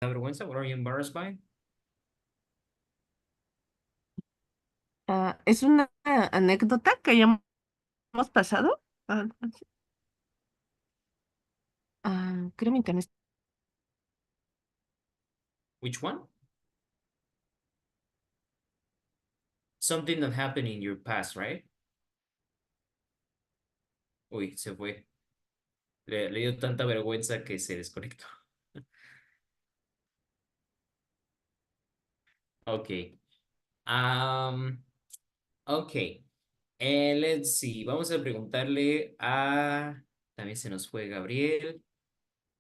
da vergüenza? What are you embarrassed by? Es una anécdota que hayamos pasado. Creo mi internet. Which one? Something that happened in your past, right? Uy, se fue. Le dio tanta vergüenza que se desconectó. Ok. Um, ok. Let's see. Vamos a preguntarle a... También se nos fue Gabriel.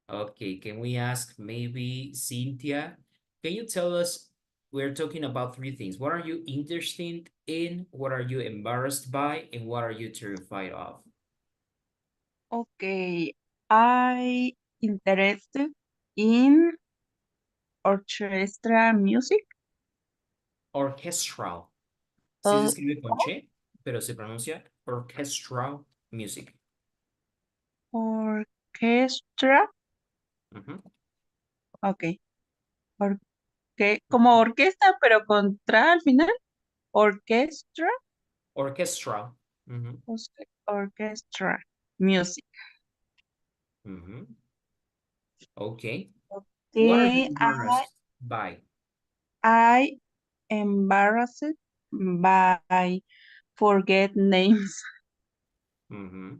Okay, can we ask maybe Cynthia? Can you tell us, we're talking about three things. What are you interested in? What are you embarrassed by? And what are you terrified of? Okay, I interested in orchestra music. Orchestral. Sí se Uh, escribe con che, pero se pronuncia orchestral music. orchestra. Ujú. Okay, como orquesta, pero con tra al final. Orchestra. Orchestral. Ujú, Orchestra music. ujú. Okay. What are you Okay, embarrassed by? I embarrassed by forget names Ujú.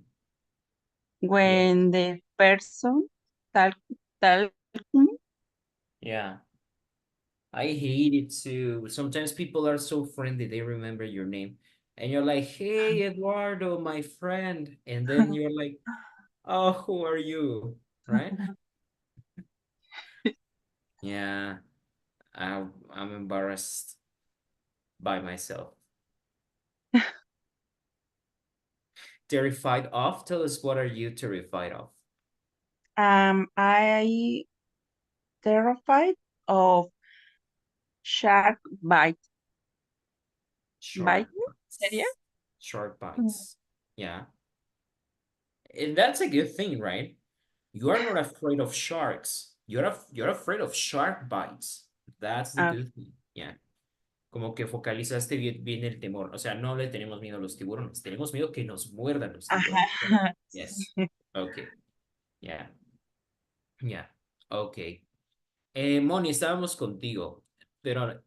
Yeah, when the person talk talk to me. yeah. I hate it too. Sometimes people are so friendly, they remember your name. And you're like, hey, Eduardo, my friend. And then you're like, oh, who are you? Right? Yeah, I'm embarrassed by myself. Terrified of? Tell us, what are you terrified of? I terrified of shark Shark bite me. ¿Sería? bites. Shark Mm. bites. Yeah. And that's a good thing, right? You are not afraid of sharks. You're afraid of shark bites. That's the Ah, good thing. Yeah. Como que focalizaste bien el temor. O sea, no le tenemos miedo a los tiburones, tenemos miedo que nos muerdan los ajá. tiburones. Right? Yes. Sí. Okay. Yeah. Yeah. Okay. Moni, estábamos contigo. Pero,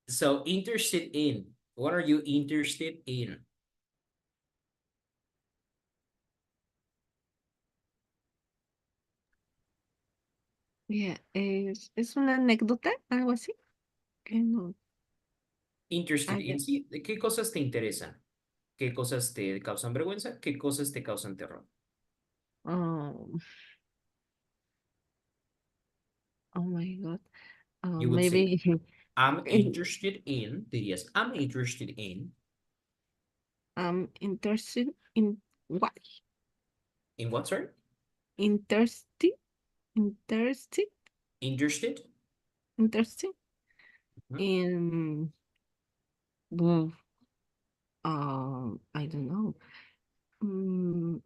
so interested in. What are you interested in? Yeah, es una anécdota, algo así. Que no. Interested Ya. in. Sí, ¿de qué cosas te interesan? ¿Qué cosas te causan vergüenza? ¿Qué cosas te causan terror? Oh, oh my God. You would say, Maybe. I'm interested in. Dirías, I'm interested in. I'm interested in what? In what, sorry? Interested, interested, Interested? interested Mhm. in. Well, I don't know. Mm,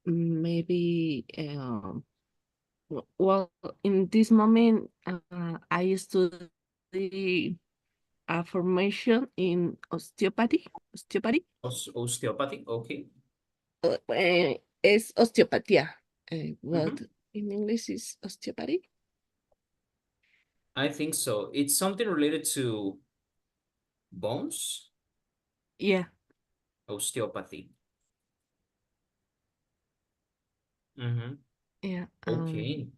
maybe. Well, in this moment, I study a formation in osteopathy. Osteopathy Osteopathy, okay. es osteopatía. But Mhm. in English is osteopathy. I think so. It's something related to bones, Yeah, osteopathy. Mhm. yeah. Okay.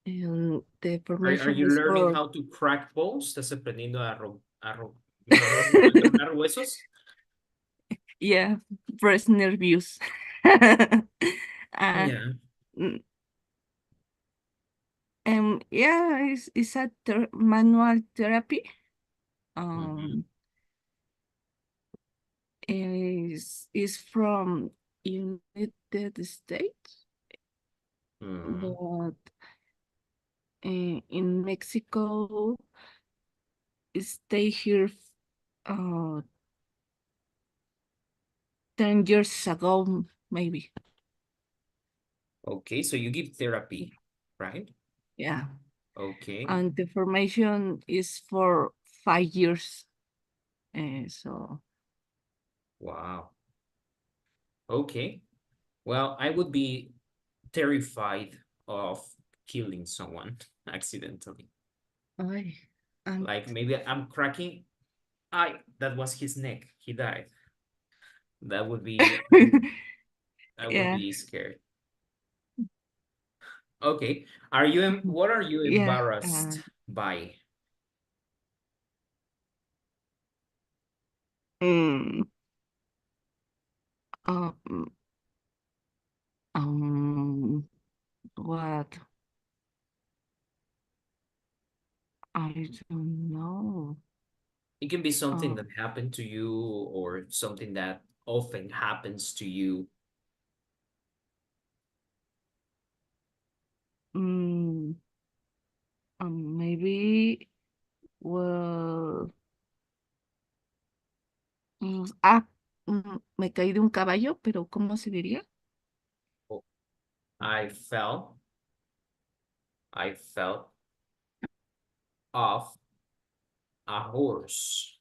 And the Are formation you is learning for how to crack bones? ¿Estás aprendiendo a tronar huesos? yeah, breast nervous. uh, Yeah. mm, yeah, it's a manual therapy. Mhm. Um, is from United States, Mhm. but in Mexico, stay here uh 10 years ago, maybe. Okay, so you give therapy. right? Yeah. Okay. And the formation is for 5 years. So Wow. Okay. Well, I would be terrified of killing someone accidentally. I and Like maybe I'm cracking. That was his neck. He died. That would be, I would yeah, be scared. Okay. Are you, what are you yeah. embarrassed by? Mm, um, um, what? I don't know. It can be something Uh, that happened to you or something that often happens to you. mm, maybe, well, mm, ah, me caí de un caballo, pero ¿cómo se diría? Oh, I fell, I fell off a horse.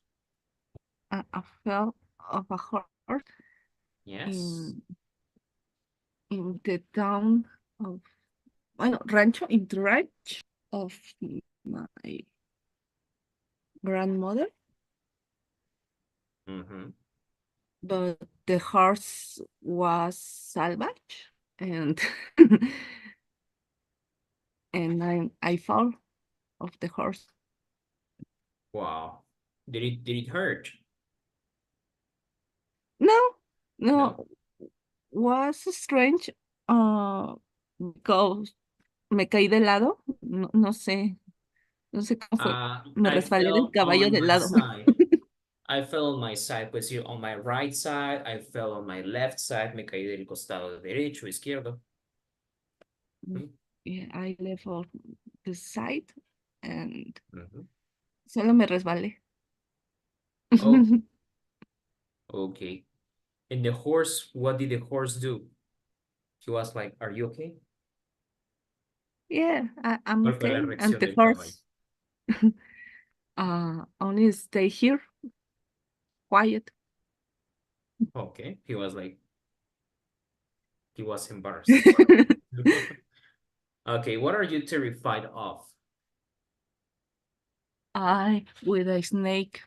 I fell off a horse Yes. in in the town of, bueno, rancho, in the ranch of my grandmother, Mm-hmm. but the horse was salvage, and and I fall off the horse. Wow. Did it hurt? No, No. no, was strange, because me caí de lado, no sé, no sé cómo fue, me I resbalé del fell caballo on de my lado. side. I fell on my side, pues yo on my right side, I fell on my left side, me caí del costado derecho, izquierdo. Mm, Yeah, I left off the side and mhm. solo me resbalé. Oh, okay. And the horse, what did the horse do? He was like, "Are you okay?" Yeah, I'm ¿Cuál fue la okay. And reacción the del caballo? horse only stay here, quiet. Okay, he was like, he was embarrassed. Okay, what are you terrified of? I with a snake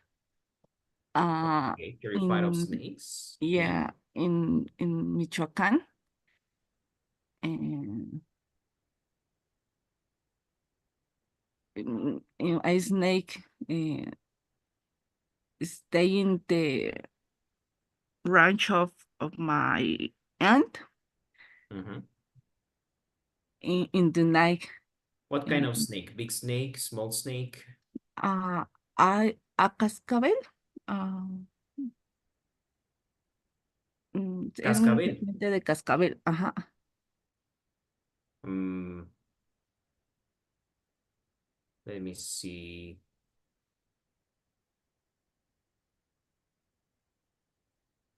Okay, terrified of in, snakes. Okay. yeah, in Michoacán, and a snake stay in the ranch of my aunt Mhm. in the night. What kind of And snake? Big snake, small snake? a cascabel, era una Cascabel. serpiente de cascabel, ajá. Mm, let me see.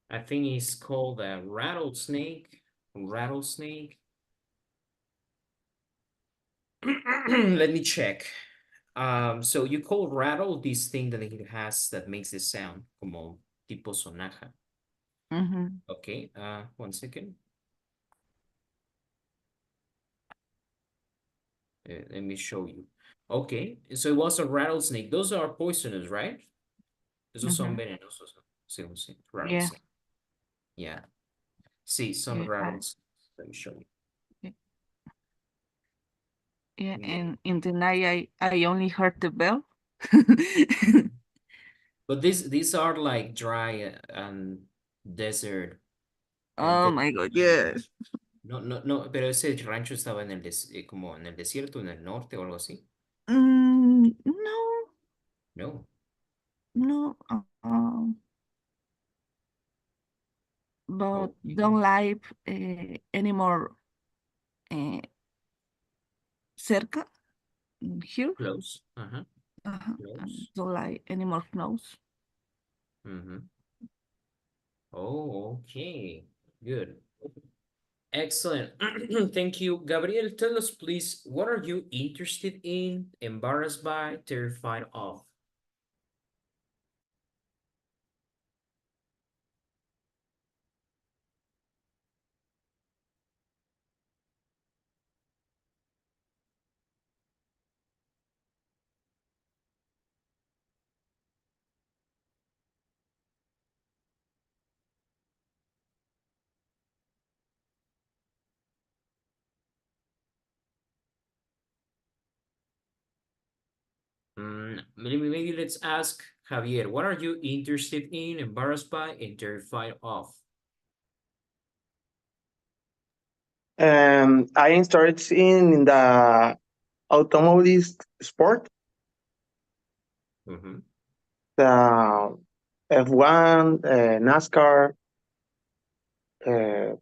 I think it's called a rattlesnake. Rattlesnake. Let me check. So you call rattle this thing that it has that makes this sound, como tipo sonaja. Ujú, Okay, 1 second. Let me show you. Okay, so it was a rattlesnake. Those are poisonous, right? Esos son ujú. venenosos, ¿no? Según sí, Yeah, rattlesnake. Yeah. Sí, son yeah, rattles. Let me show you. yeah, yeah. Yeah. And in the night, I only heard the bell. But these are like dry and desert. Oh my Desert God, animals. yes. No, no, no, pero ese rancho estaba en el como en el desierto, en el norte o algo así. No, No. no. But Okay. don't live anymore uh, cerca, here. Close. Uh-huh. And Close. don't live anymore close. Mm-hmm. Oh, okay. Good. Excellent. Thank you. Gabriel, tell us, please, what are you interested in, embarrassed by, terrified of? Maybe let's ask Javier, what are you interested in, embarrassed by, and terrified of? I interested in the automobile sport, Mhm. the F1, NASCAR, uh,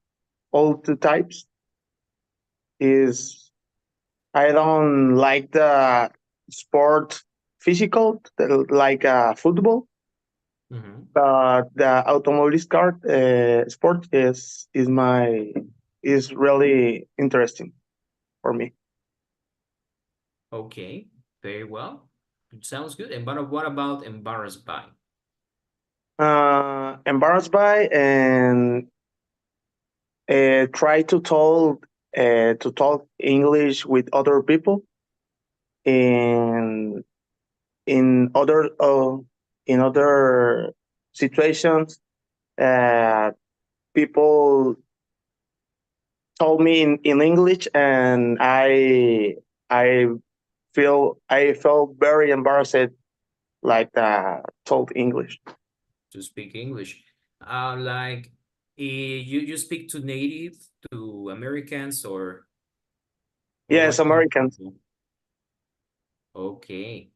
all two types. Is I don't like the sport physical like football, Mhm. but the automobile car sport is really interesting for me. Okay, very well. Sounds good. And what about embarrassed by? Embarrassed by and try to talk English with other people in in other uh, in other situations. Uh, People told me in English, and I I felt very embarrassed, like told English. To speak English. Like, you speak to native, to Americans, or Yes, what kind of Americans. people? Okay.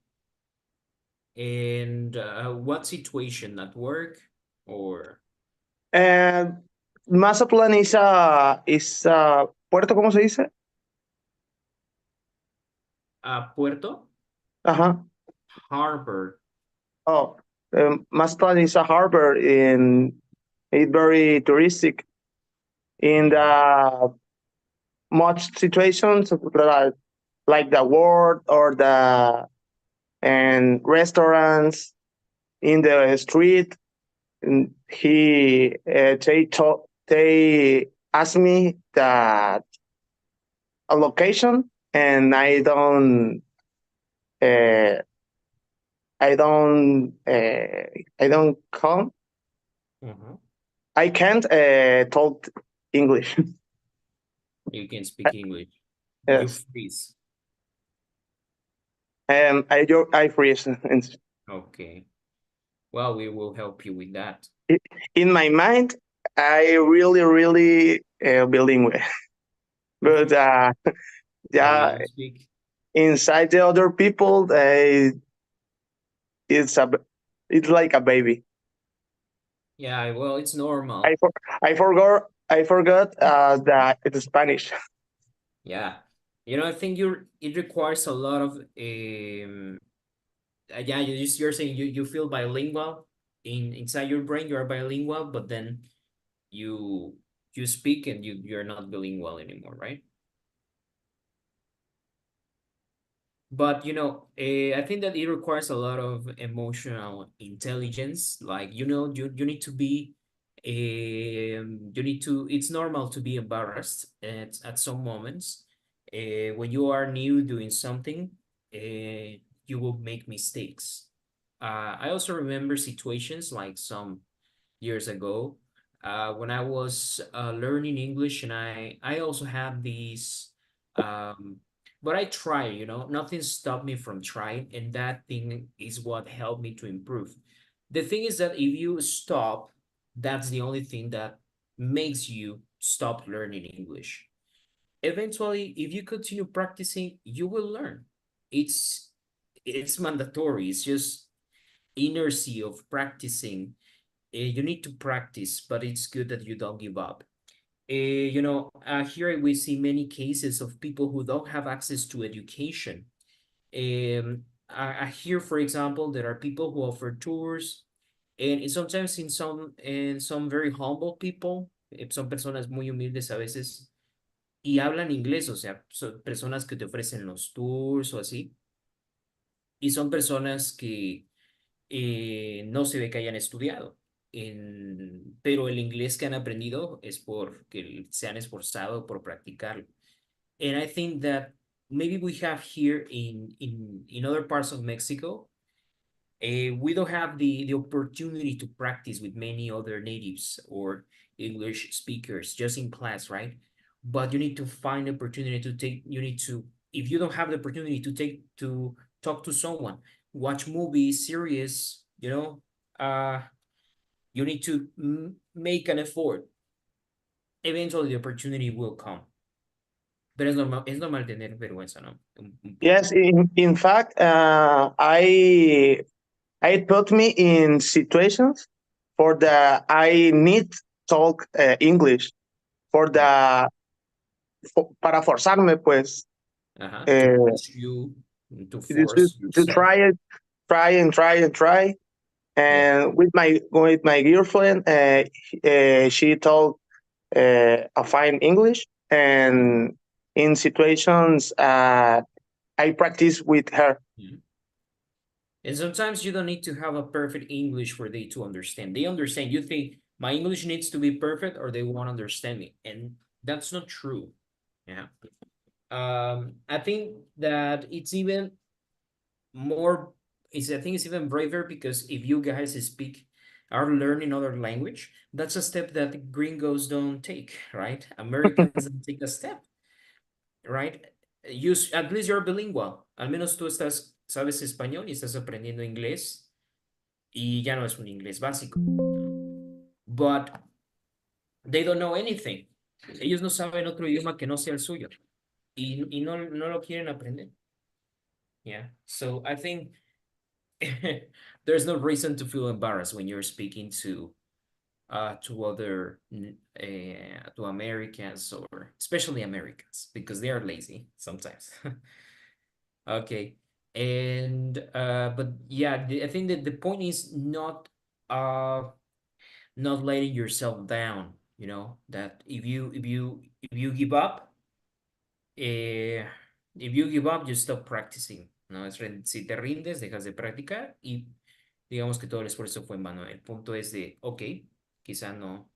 And what situation at work or And Mazatlan is puerto, ¿cómo se dice? Puerto? Uh-huh. Harvard. Oh, Mazatlan is a harbor in it's very touristic in Yeah. the much situations like the world or the and restaurants in the street. And they asked me that a location, and uh, I don't come. Mhm. I can't talk English. You can speak English. You Yes, freeze. and I freeze. And Okay. Well, we will help you with that. in my mind, I really bilingual, but But when yeah, you speak, inside the other people, it's a it's like a baby. yeah, well, it's I normal. for, I forgot that it's Spanish. Yeah. I think it requires a lot of yeah, you're saying you feel bilingual inside your brain, you are bilingual, but then you you speak and you're not bilingual anymore, right? But I think that it requires a lot of emotional intelligence. Like, you need to be you need to it's normal to be embarrassed at some moments. When you are new doing something, you will make mistakes. I also remember situations like some years ago, when I was learning English, and I also had these, um, but I try, nothing stopped me from trying, and that thing is what helped me to improve. The thing is that if you stop, that's the only thing that makes you stop learning English. Eventually, if you continue practicing, you will learn. It's mandatory. It's just inertia of practicing. You need to practice, but it's good that you don't give up. Here we see many cases of people who don't have access to education. I hear, for example, there are people who offer tours, and sometimes in some very humble people. son personas muy humildes a veces y hablan inglés, o sea, son personas que te ofrecen los tours o así, y son personas que no se ve que hayan estudiado, pero el inglés que han aprendido es porque se han esforzado por practicarlo. And I think that maybe we have here in other parts of Mexico, we don't have the opportunity to practice with many other natives or English speakers just in class, right? But you need to find opportunity to take, you need to, if you don't have the opportunity to talk to someone, watch movies, series, you need to make an effort. Eventually the opportunity will come. Pero es normal tener vergüenza, ¿no? Un poco. Yes, in fact, I put me in situations for the I need talk English for the para forzarme pues Ajá. eh, To push you, to to, force to yourself. try it, try. Yeah. And with my girlfriend, she talk a fine English, and in situations I practice with her. Yeah. And sometimes you don't need to have a perfect English for they to understand. They understand. You think my English needs to be perfect or they won't understand me. And that's not true. Yeah. I think that it's even more, I think it's even braver because if you guys are learning other language, that's a step that gringos don't take, right? Americans don't take a step, right? At least you're bilingual. Al menos tú sabes español y estás aprendiendo inglés y ya no es un inglés básico. But they don't know anything. Ellos no saben otro idioma que no sea el suyo y no lo quieren aprender. Yeah. So I think there's no reason to feel embarrassed when you're speaking to other to Americans, or especially Americans, because they are lazy sometimes. Okay. And but yeah, I think that the point is not letting yourself down, that if you give up, if you give up, you stop practicing, ¿no? Si te rindes, dejas de practicar y digamos que todo el esfuerzo fue en vano. El punto es de, ok, quizá no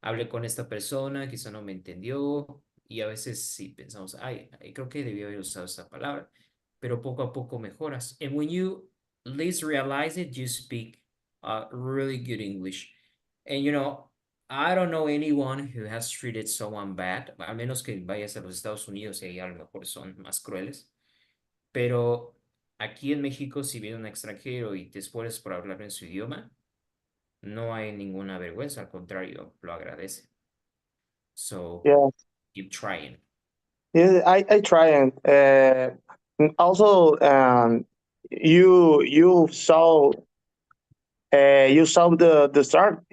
hablé con esta persona, quizá no me entendió, y a veces sí pensamos, ay, creo que debí haber usado esta palabra, pero poco a poco mejoras. And when you least realize it, you speak really good English. And I don't know anyone who has treated someone bad, a menos que vayas a los Estados Unidos y ahí a lo mejor son más crueles. Pero aquí en México, si viene un extranjero y te esfuerzas por hablar en su idioma, no hay ninguna vergüenza, al contrario, lo agradece. So Yeah, keep trying. yeah, I try and also you saw the start.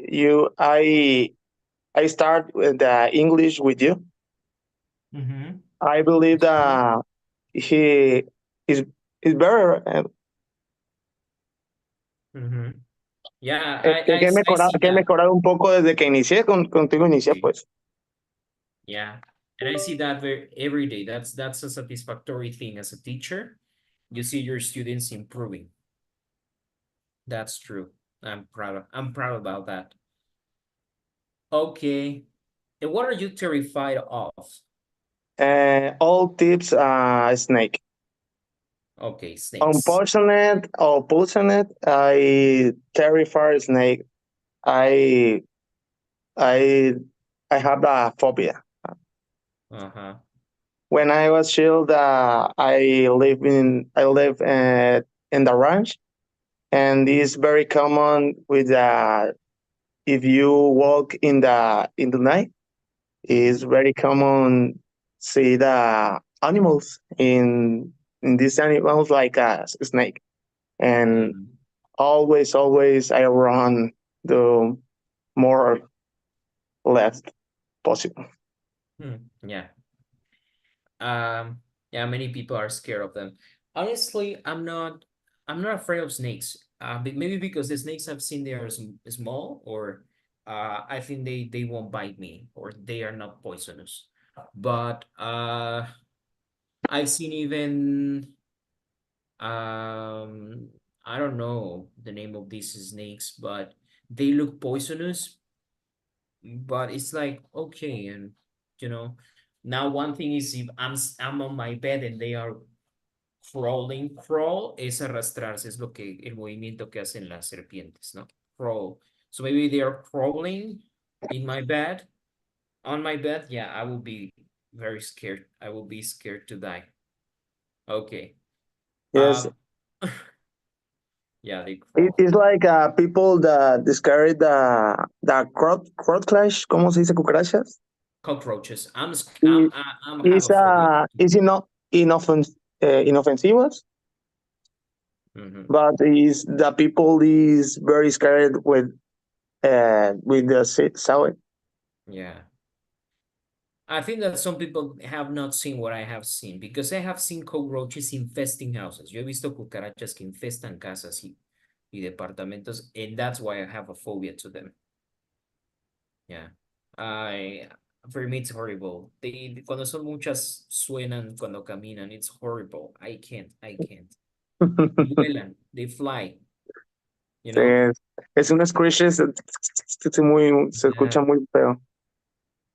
I start with the English with you. I believe that he is better. Yeah, Que I see he that. mejorado un poco desde que inicié contigo inicié, Sí. pues. Yeah, and I see that every day. That's a satisfactory thing as a teacher. You see your students improving. That's true. I'm proud about that. Okay. And what are you terrified of? All tips snake. Okay, snakes. Unfortunate or fortunate, I terrify snake. I I have a phobia. Uh-huh. When I was child, I live in the ranch, and it's very common with if you walk in the night, it's very common see the animals in these animals like a snake, and always I run the more left possible. Yeah. Yeah, many people are scared of them. Honestly, I'm not afraid of snakes. Maybe because the snakes I've seen, they are small, or I think they won't bite me, or they are not poisonous. But I've seen even I don't know the name of these snakes, but they look poisonous, but it's like okay. And you know, now one thing is if I'm on my bed and they are crawling. Crawl es arrastrarse, es lo que el movimiento que hacen las serpientes, ¿no? Crawl. So maybe they are crawling in my bed, on my bed. Yeah, I will be very scared. I will be scared to die. Okay. Yes, Yeah, they crawl. it's like people that discard the crotchlish, ¿cómo se dice cucarachas? Cockroaches. I'm Y- have a phobia. Is inofensivas, Mhm. but is the people is very scared with the sound. Yeah. I think that some people have not seen what I have seen because I have seen cockroaches infesting houses. Yo he visto cucarachas que infestan casas y departamentos, and that's why I have a phobia to them. Yeah. For me, it's horrible. Cuando son muchas, suenan cuando caminan. It's horrible. I can't. Vuelan, they fly, you Sí, know? es un screeches, se escucha Yeah. muy feo.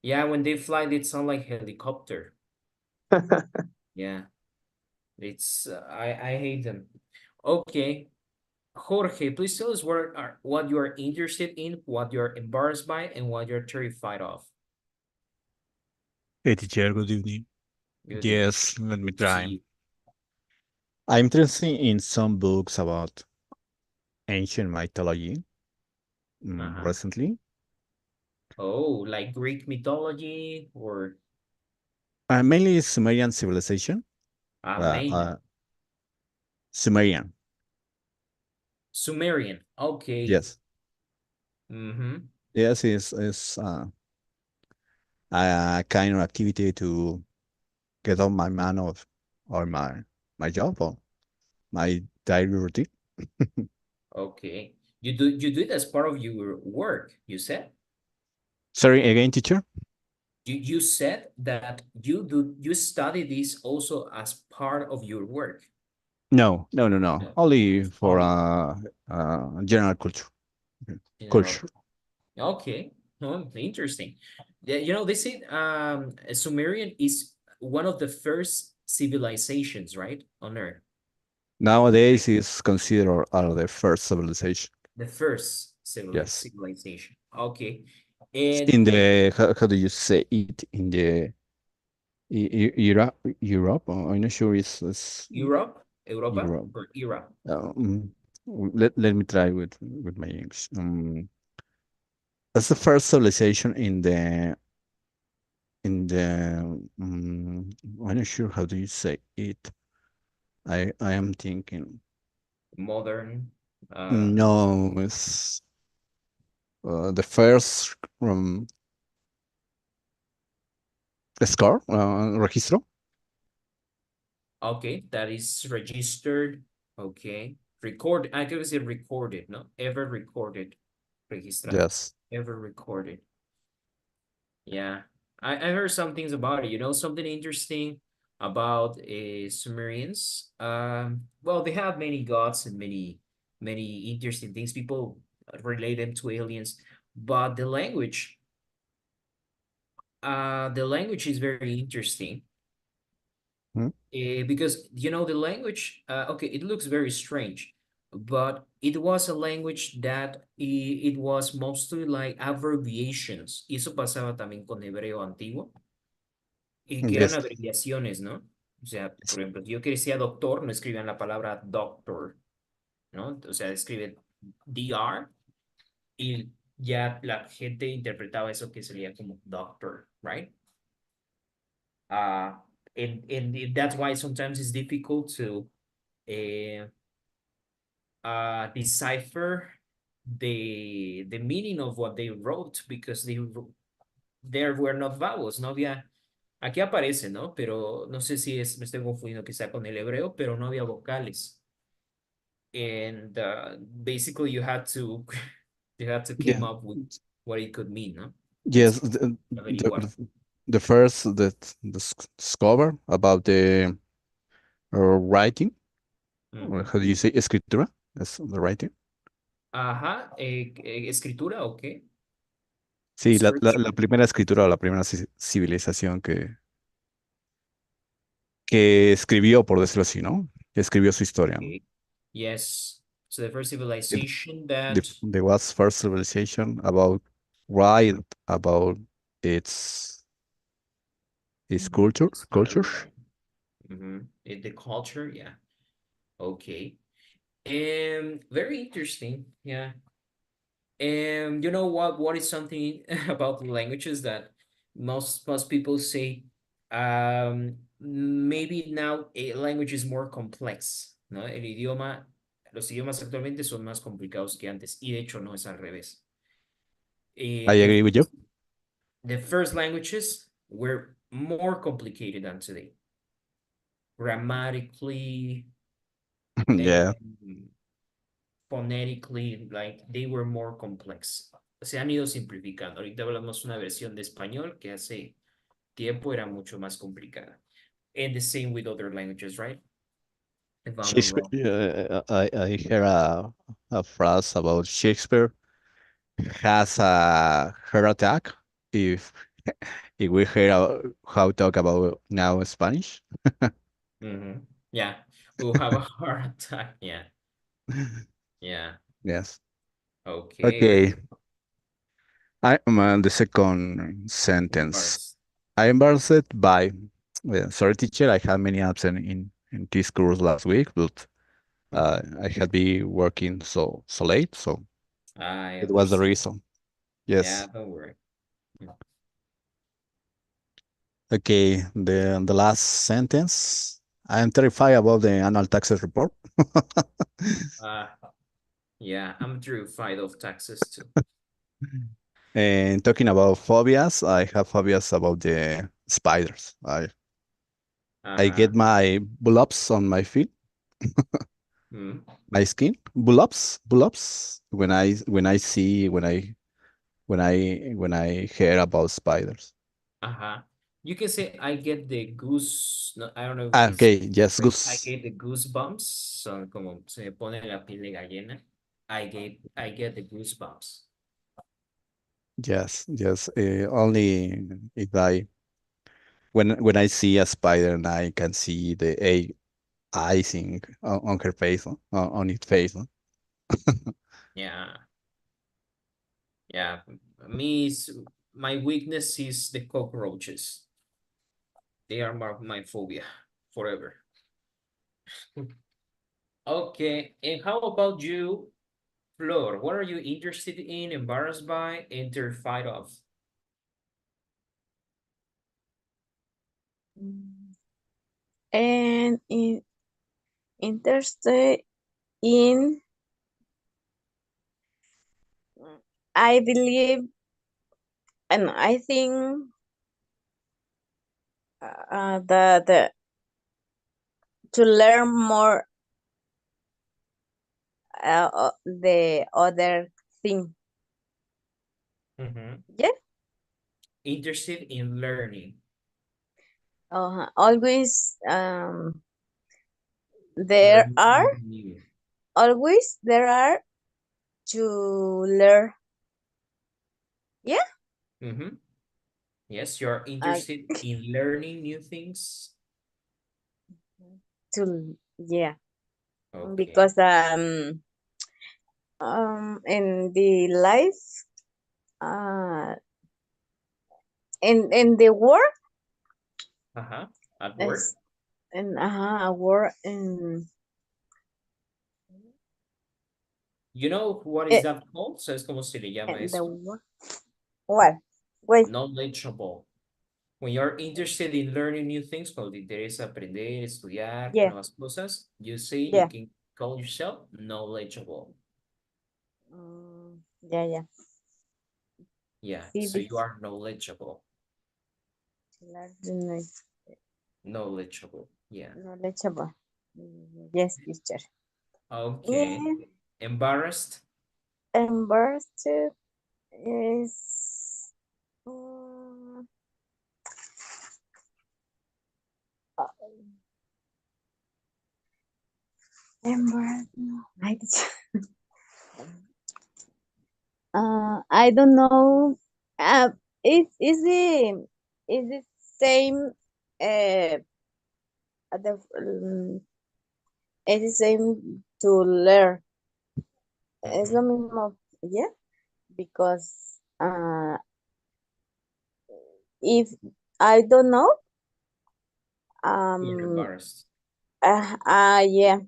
Yeah, when they fly, they sound like helicopter. Yeah. I hate them. Okay. Jorge, please tell us what you are interested in, what you're embarrassed by, and what you're terrified of. Hey teacher, good evening. Good evening. Yes, let me try. See. I'm interested in some books about ancient mythology recently. Oh, like Greek mythology or Mainly Sumerian civilization. Mayan. Sumerian. Sumerian. Okay. Yes. Mm-hmm. Yes, it's a kind of activity to get on my man of or my job or my daily routine. Okay. You do it as part of your work, you said? Sorry, again, teacher? You said that you study this also as part of your work. No. Only for general culture. Culture. Okay. Oh, interesting. Yeah, you know, they say Sumerian is one of the first civilizations, right, on Earth. Nowadays is considered the first civilization. The first Yes. civilization. Okay. And In the how do you say it in the Europe? I'm not sure it's Europe, Europa, Europe. or Era. Let me try with my English. That's the first civilization in the I'm not sure how do you say it. I am thinking. Modern. No, it's the first score registro. Okay, that is registered. Okay. Record. I could say recorded, no? Ever recorded. Registrado. Yes. Ever recorded. Yeah. I heard some things about it. You know, something interesting about Sumerians. Well, they have many gods and many interesting things. People relate them to aliens, but the language is very interesting. Because you know the language, okay, it looks very strange, but it was a language that it was mostly like abbreviations. Y eso pasaba también con hebreo antiguo, y que eran Yes. abreviaciones, ¿no? O sea, por ejemplo, yo que decía doctor, no escribían la palabra doctor, ¿no? O sea, escribe DR y ya la gente interpretaba eso que sería como doctor, right? And that's why sometimes it's difficult to decipher the meaning of what they wrote because there were not vowels, no había, aquí aparece, ¿no? Pero no sé si me estoy confundiendo quizá con el hebreo, pero no había vocales. And basically you had to came up with what it could mean, no? Yes, Averiguar. the first that discover about the writing, or how do you say escritura? That's the writing. Ajá, escritura, ok. Sí, Scripture. la primera escritura o la primera civilización que escribió, por decirlo así, ¿no? Que escribió su historia, ¿no? Okay. Yes. So the first It- civilization that There was first civilization about write about its culture, cultures. The culture, yeah. Okay. Very interesting. Yeah. You know what is something about the languages that most people say, maybe now a language is more complex, ¿no? Los idiomas actualmente son más complicados que antes, y de hecho no es al revés. I The agree with you. the first languages were more complicated than today. Grammatically, Yeah. phonetically, like they were more complex. Se han ido simplificando. Ahorita hablamos una versión de español que hace tiempo era mucho más complicada. And the same with other languages, right? If I'm not wrong. Shakespeare, I hear a phrase about Shakespeare has a heart attack if we hear how talk about now Spanish. Yeah, we'll have a heart attack. Yeah, yeah. Yes. Okay. Okay. I am on the second sentence. Embarrassed. I embarrassed by, well, sorry, teacher, I had many absent in this course last week, but I had been working so late, so I it was the understand. reason. Yeah, Yes. don't worry. Okay, the last sentence. I am terrified about the annual taxes report. Uh, yeah, I'm terrified of taxes too. And talking about phobias, I have phobias about the spiders. I get my bullets on my feet, my skin, bullets when I hear about spiders. You can say I get the goose. No, I don't know if it's Okay, yes, right. I goose. get the goosebumps. Son como se me pone la piel de gallina. I get the goosebumps. Yes, yes. Only if when I see a spider and I can see the icing on her face, on its face. Yeah, yeah. Me, my weakness is the cockroaches. They are my phobia forever. Okay, and how about you, Flor? What are you interested in, embarrassed by, and terrified of? And interested in, I believe, and I think the to learn more the other thing. Yeah. Interested in learning. Always there Learning are something new. always there are to learn. Yeah. Yes, you're interested in learning new things. Yeah. Okay. Because in the life in the work At work. and work in You know what is that called? ¿Sabes cómo se le llama the eso? work. What? Wait. Knowledgeable. When you're interested in learning new things, cuando te interesa aprender, estudiar Yeah. nuevas cosas, you say you Yeah. can call yourself knowledgeable. Yeah. Yeah, Sí, so you are knowledgeable. Knowledgeable, yeah. Knowledgeable. Yes, teacher. Okay. Yeah. Embarrassed? Embarrassed. is uh, I don't know. Uh, is it same? The es the same to learn. Es lo mismo, yeah. Because if I don't know, You're embarrassed. yeah.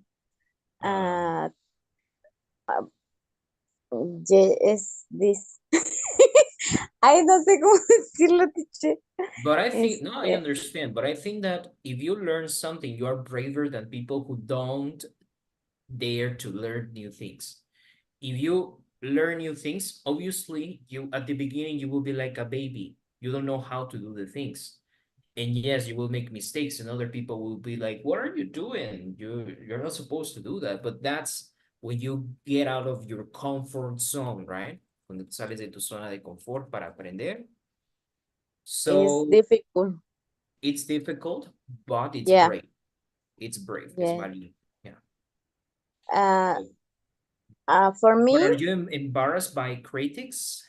Uh, Es this. Ay, no sé cómo decirlo, teacher. but I think, no, I Este, understand. But I think that if you learn something, you are braver than people who don't dare to learn new things. If you learn new things, obviously, you at the beginning, you will be like a baby. You don't know how to do the things. And yes, you will make mistakes, and other people will be like, what are you doing? You're not supposed to do that. But that's when you get out of your comfort zone, right? Cuando tú sales de tu zona de confort para aprender. es So difficult. it's difficult, but it's Yeah, brave. It's brave. It's yeah. valiente. Yeah. For But me, are you embarrassed by critics?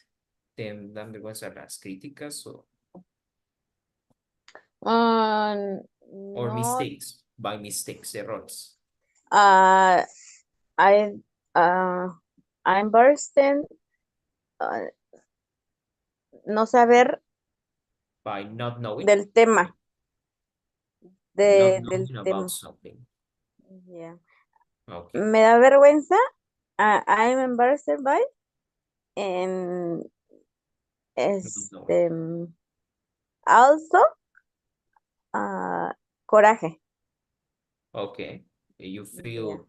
¿Te dan vergüenza las críticas or no, mistakes? By mistakes, errores. I, I'm bursting, no saber By not knowing? del tema, Not del knowing about tema. something. Yeah. Okay. Me da vergüenza, I'm embarrassed by, and Not knowing. also, coraje. Okay. You Yeah. feel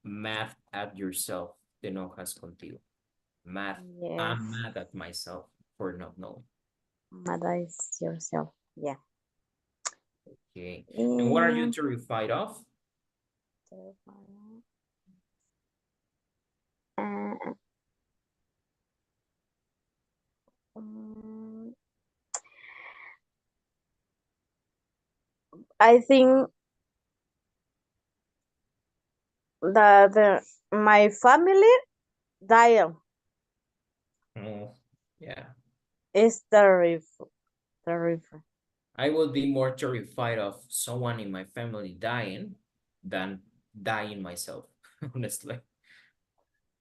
mad at yourself. Te enojas contigo. Mad. Yes. I'm mad at myself for not knowing. Mad at yourself. Yeah. Okay. And what are you And terrified of? I think that my family died Oh, yeah. is terrible. Terrible. I would be more terrified of someone in my family dying than dying myself, honestly.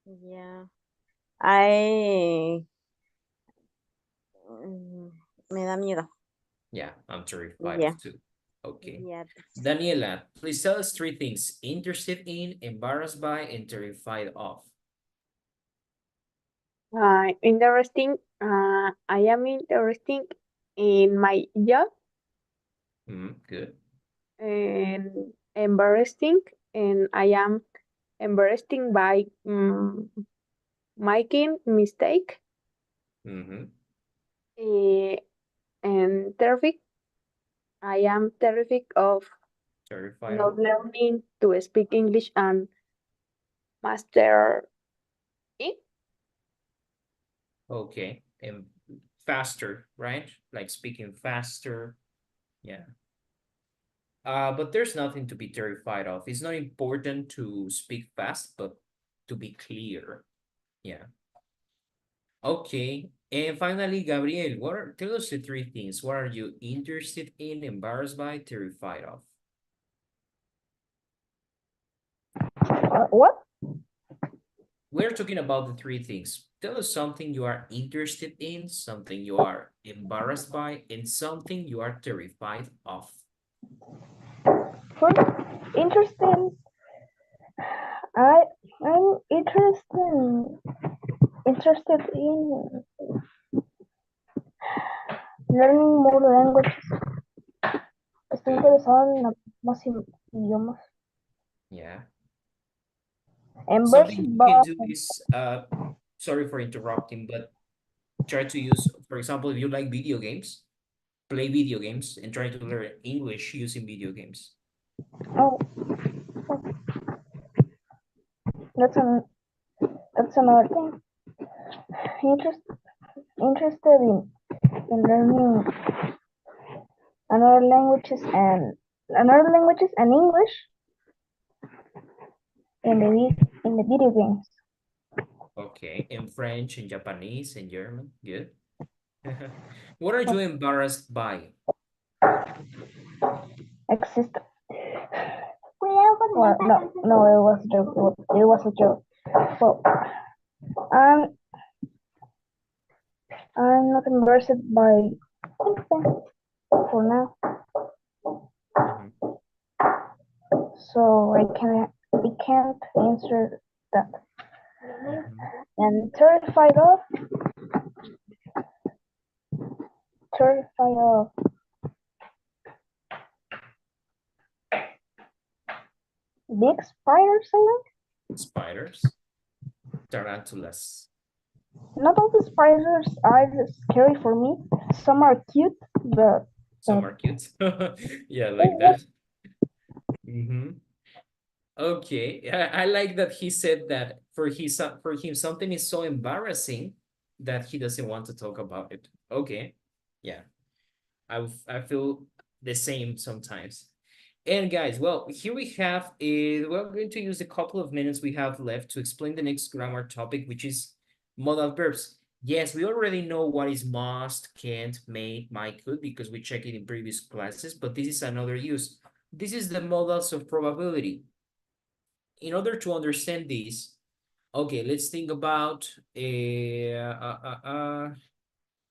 Yeah. I me da miedo. Yeah, I'm terrified Yeah. of too. Okay. Yeah. Daniela, please tell us three things: interested in, embarrassed by, and terrified of. Interesting. I am interesting in my job Good. and embarrassing, and I am embarrassing by making mistake. And terrific. I am terrific of Terrified not of. learning to speak English and master it. Okay. And faster, right? Like speaking faster. Yeah. But there's nothing to be terrified of. It's not important to speak fast, but to be clear. Yeah. Okay. And finally, Gabriel, tell us the three things. What are you interested in, embarrassed by, terrified of? What? We're talking about the three things. Tell us something you are interested in, something you are embarrassed by, and something you are terrified of. For interesting, I'm interested in learning more languages. Estoy interesado en más idiomas. Yeah. Embarrassed Something you by can do is, sorry for interrupting, but try to use, for example, if you like video games, play video games and try to learn English using video games. oh, that's another thing. interested in learning another languages and English in the video games. Okay, in French, in Japanese, in German, good. What are you embarrassed by? Exist. Well, no, it was a joke. It was a joke. So, I'm not embarrassed by anything for now. Mhm. So I can't answer that. Mhm. And terrified of big spiders, I think. Spiders, tarantulas. Not all the spiders are scary for me. Some are cute, but Some are cute. Yeah, like that. Mhm. Okay, I like that he said that for him something is so embarrassing that he doesn't want to talk about it. Okay, yeah, I feel the same sometimes. And guys, well, here we have we're going to use a couple of minutes we have left to explain the next grammar topic, which is modal verbs. Yes, we already know what is must, can't, may, might, could, because we checked it in previous classes, but this is another use. This is the modals of probability. In order to understand this, okay, let's think about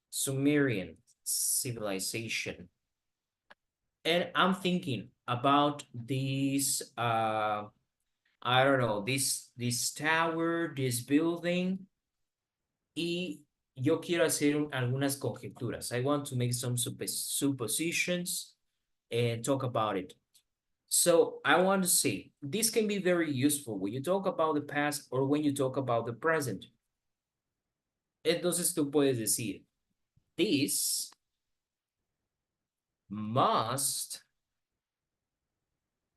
Sumerian civilization. And I'm thinking about this, I don't know, this tower, this building, y yo quiero hacer algunas conjeturas. I want to make some suppositions and talk about it. So I want to say, this can be very useful when you talk about the past or when you talk about the present. Entonces tú puedes decir, this must,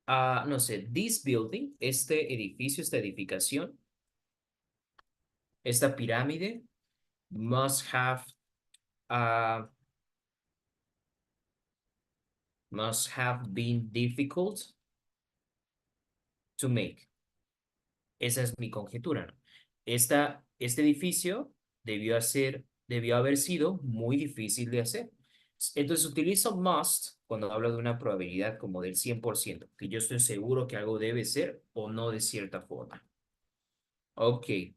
no sé, this building, este edificio, esta edificación, esta pirámide, must have been difficult to make. Esa es mi conjetura, ¿no? Este edificio debió haber sido muy difícil de hacer. Entonces utilizo must cuando hablo de una probabilidad como del 100%, que yo estoy seguro que algo debe ser o no de cierta forma. Ok.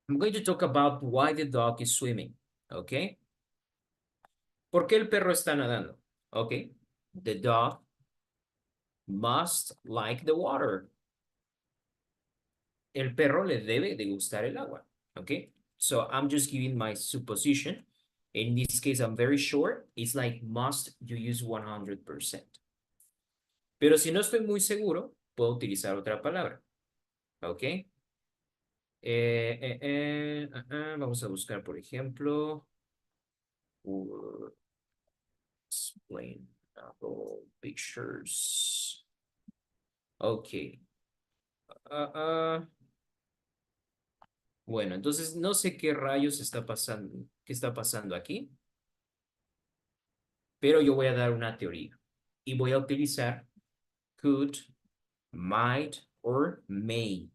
I'm going to talk about why the dog is swimming. Ok. ¿Por qué el perro está nadando? Ok. The dog must like the water. El perro le debe de gustar el agua. Okay, so I'm just giving my supposition. In this case, I'm very sure. It's like must you use 100%. Pero si no estoy muy seguro, puedo utilizar otra palabra. Okay. Vamos a buscar, por ejemplo, explain pictures. Okay. Bueno, entonces no sé qué rayos está pasando, qué está pasando aquí, pero yo voy a dar una teoría y voy a utilizar could, might, or may.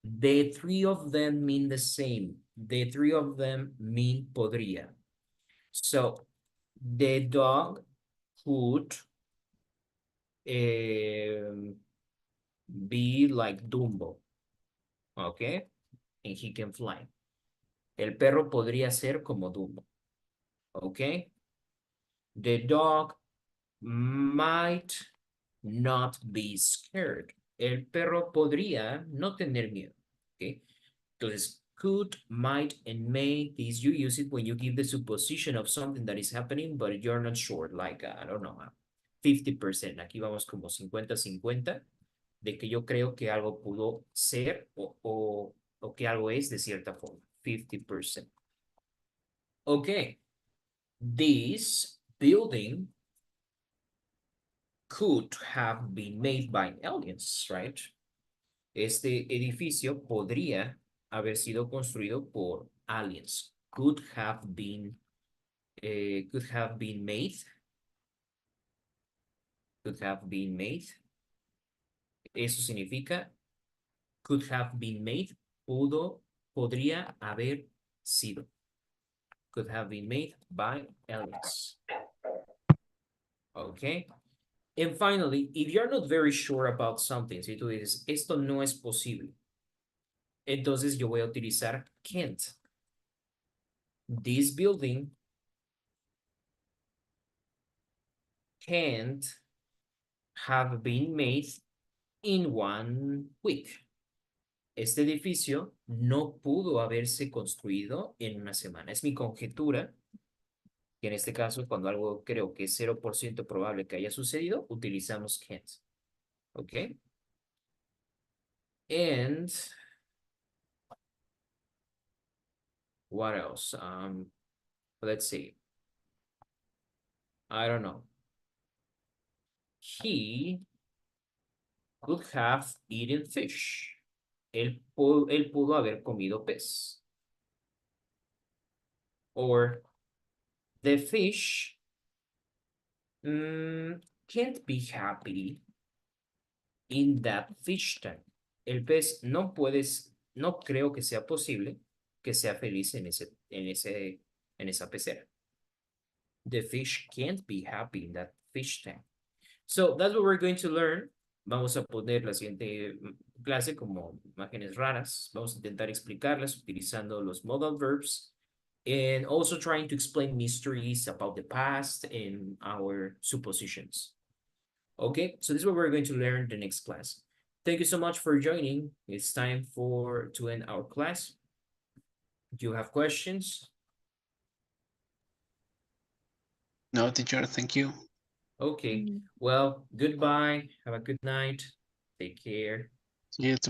The three of them mean the same. The three of them mean podría. So, the dog could be like Dumbo, okay? And he can fly. El perro podría ser como Dumbo, okay? The dog might not be scared. El perro podría no tener miedo. Okay. Entonces, could, might, and may, these you use it when you give the supposition of something that is happening, but you're not sure, like, I don't know, 50%. Aquí vamos como 50-50 de que yo creo que algo pudo ser o que algo es de cierta forma. 50%. Okay. This building could have been made by aliens, right? Este edificio podría haber sido construido por aliens. Could have been made. Could have been made. Eso significa could have been made. Podría haber sido. Could have been made by aliens. Okay. And finally, if you're not very sure about something, si tú dices, esto no es posible, entonces yo voy a utilizar can't. This building can't have been made in 1 week. Este edificio no pudo haberse construido en una semana. Es mi conjetura. Y en este caso, cuando algo creo que es 0% probable que haya sucedido, utilizamos can't. ¿Ok? And what else? Let's see. I don't know. He could have eaten fish. Él pudo haber comido pez. Or the fish can't be happy in that fish tank. El pez no creo que sea posible que sea feliz en esa pecera. The fish can't be happy in that fish tank. So that's what we're going to learn. Vamos a poner la siguiente clase como imágenes raras. Vamos a intentar explicarlas utilizando los modal verbs and also trying to explain mysteries about the past and our suppositions. Okay, so this is what we're going to learn in the next class. Thank you so much for joining. It's time to end our class. Do you have questions? No, teacher, thank you. Okay, well, goodbye. Have a good night. Take care. See you tomorrow.